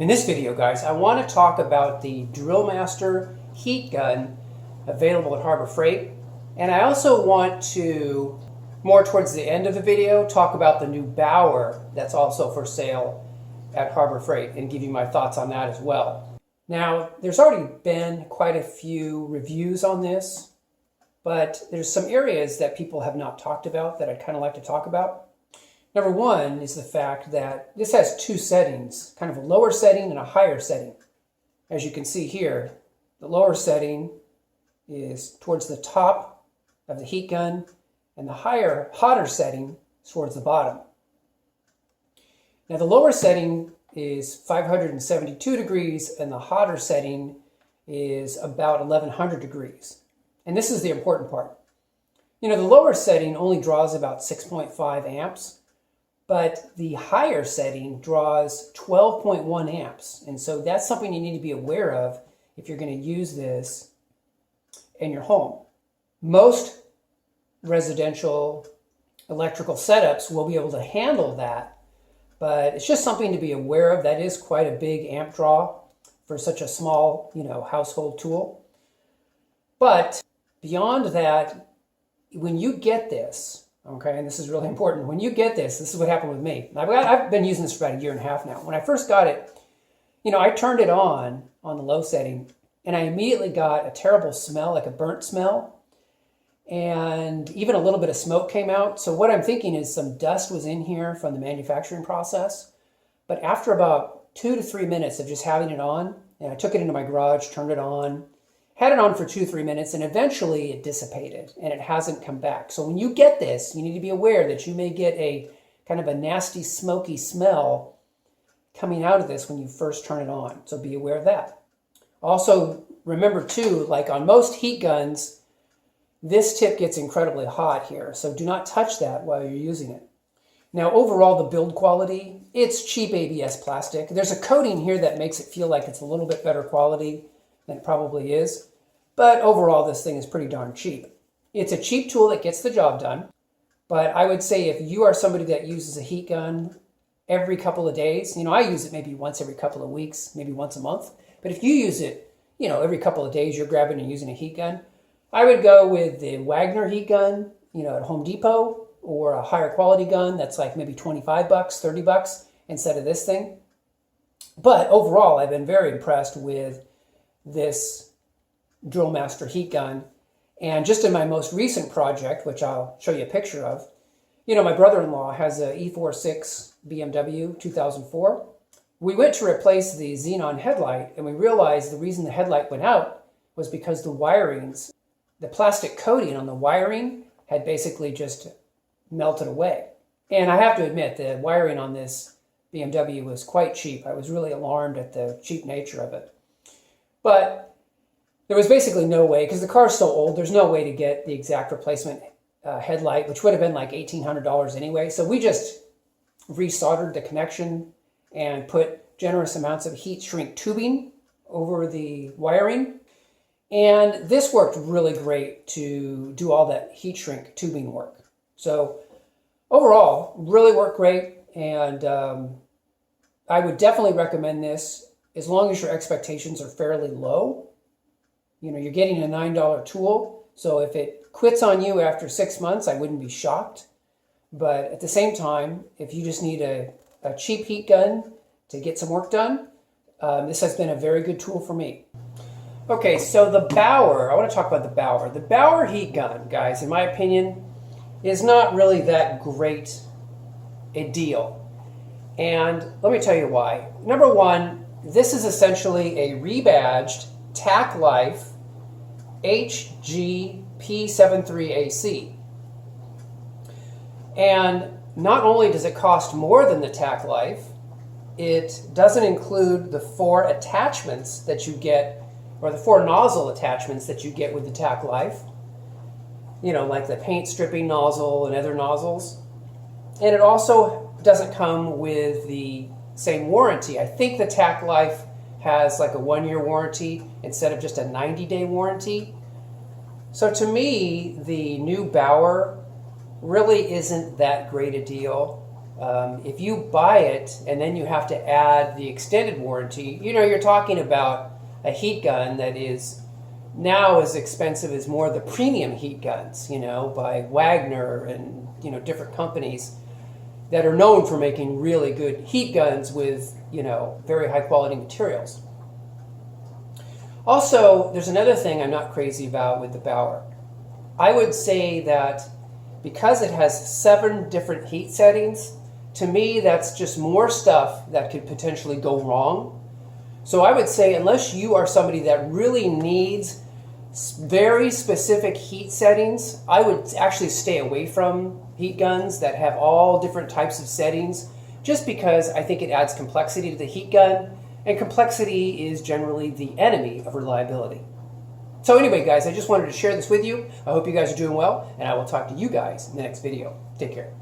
In this video, guys, I want to talk about the Drill Master heat gun available at Harbor Freight. And I also want to, more towards the end of the video, talk about the new Bauer that's also for sale at Harbor Freight and give you my thoughts on that as well. Now, there's already been quite a few reviews on this, but there's some areas that people have not talked about that I'd kind of like to talk about. Number one is the fact that this has two settings, kind of a lower setting and a higher setting. As you can see here, the lower setting is towards the top of the heat gun, and the hotter setting is towards the bottom. Now the lower setting is 572 degrees, and the hotter setting is about 1100 degrees. And this is the important part. You know, the lower setting only draws about 6.5 amps, but the higher setting draws 12.1 amps. And so that's something you need to be aware of if you're going to use this in your home. Most residential electrical setups will be able to handle that, but it's just something to be aware of. That is quite a big amp draw for such a small, household tool. But beyond that, when you get this, okay, and this is really important. When you get this, this is what happened with me. I've been using this for about 1.5 years now. When I first got it, I turned it on the low setting, and I immediately got a terrible smell, like a burnt smell, and even a little bit of smoke came out. So what I'm thinking is some dust was in here from the manufacturing process. But after about 2 to 3 minutes of just having it on, and I took it into my garage, turned it on, had it on for 2-3 minutes, and eventually it dissipated and it hasn't come back. So when you get this, you need to be aware that you may get a kind of a nasty smoky smell coming out of this when you first turn it on. So be aware of that. Also, remember too, like on most heat guns, this tip gets incredibly hot here. So do not touch that while you're using it. Now, overall, the build quality, it's cheap ABS plastic. There's a coating here that makes it feel like it's a little bit better quality than it probably is. But overall, this thing is pretty darn cheap. It's a cheap tool that gets the job done. But I would say if you are somebody that uses a heat gun every couple of days, I use it maybe once every couple of weeks, maybe once a month. But if you use it, every couple of days, you're grabbing and using a heat gun, I would go with the Wagner heat gun, at Home Depot, or a higher quality gun that's like maybe $25, $30 instead of this thing. But overall, I've been very impressed with this Drill Master heat gun. And just in my most recent project, which I'll show you a picture of, my brother-in-law has a E46 BMW 2004. We went to replace the xenon headlight, and we realized the reason the headlight went out was because the plastic coating on the wiring had basically just melted away. And I have to admit, the wiring on this BMW was quite cheap. I was really alarmed at the cheap nature of it. But there was basically no way, because the car's so old, there's no way to get the exact replacement headlight, which would have been like $1,800 anyway. So we just resoldered the connection and put generous amounts of heat shrink tubing over the wiring. And this worked really great to do all that heat shrink tubing work. So overall, really worked great. And I would definitely recommend this as long as your expectations are fairly low. You're getting a $9 tool, so if it quits on you after 6 months, I wouldn't be shocked. But at the same time, if you just need a cheap heat gun to get some work done, this has been a very good tool for me. Okay, so the Bauer, I want to talk about the Bauer. The Bauer heat gun, guys, in my opinion, is not really that great a deal. And let me tell you why. Number one, this is essentially a rebadged Tac Life HG-P73AC. And not only does it cost more than the Tac Life, it doesn't include the 4 attachments that you get, or the 4 nozzle attachments that you get with the Tac Life. Like the paint stripping nozzle and other nozzles. And it also doesn't come with the same warranty. I think the Tac Life has like a 1-year warranty instead of just a 90-day warranty. So to me, the new Bauer really isn't that great a deal. If you buy it and then you have to add the extended warranty, you're talking about a heat gun that is now as expensive as more of the premium heat guns, by Wagner and, different companies that are known for making really good heat guns with, very high quality materials. Also, there's another thing I'm not crazy about with the Bauer. I would say that because it has 7 different heat settings, to me that's just more stuff that could potentially go wrong. So I would say unless you are somebody that really needs very specific heat settings, I would actually stay away from heat guns that have all different types of settings, just because I think it adds complexity to the heat gun, and complexity is generally the enemy of reliability. So anyway, guys, I just wanted to share this with you. I hope you guys are doing well, and I will talk to you guys in the next video. Take care.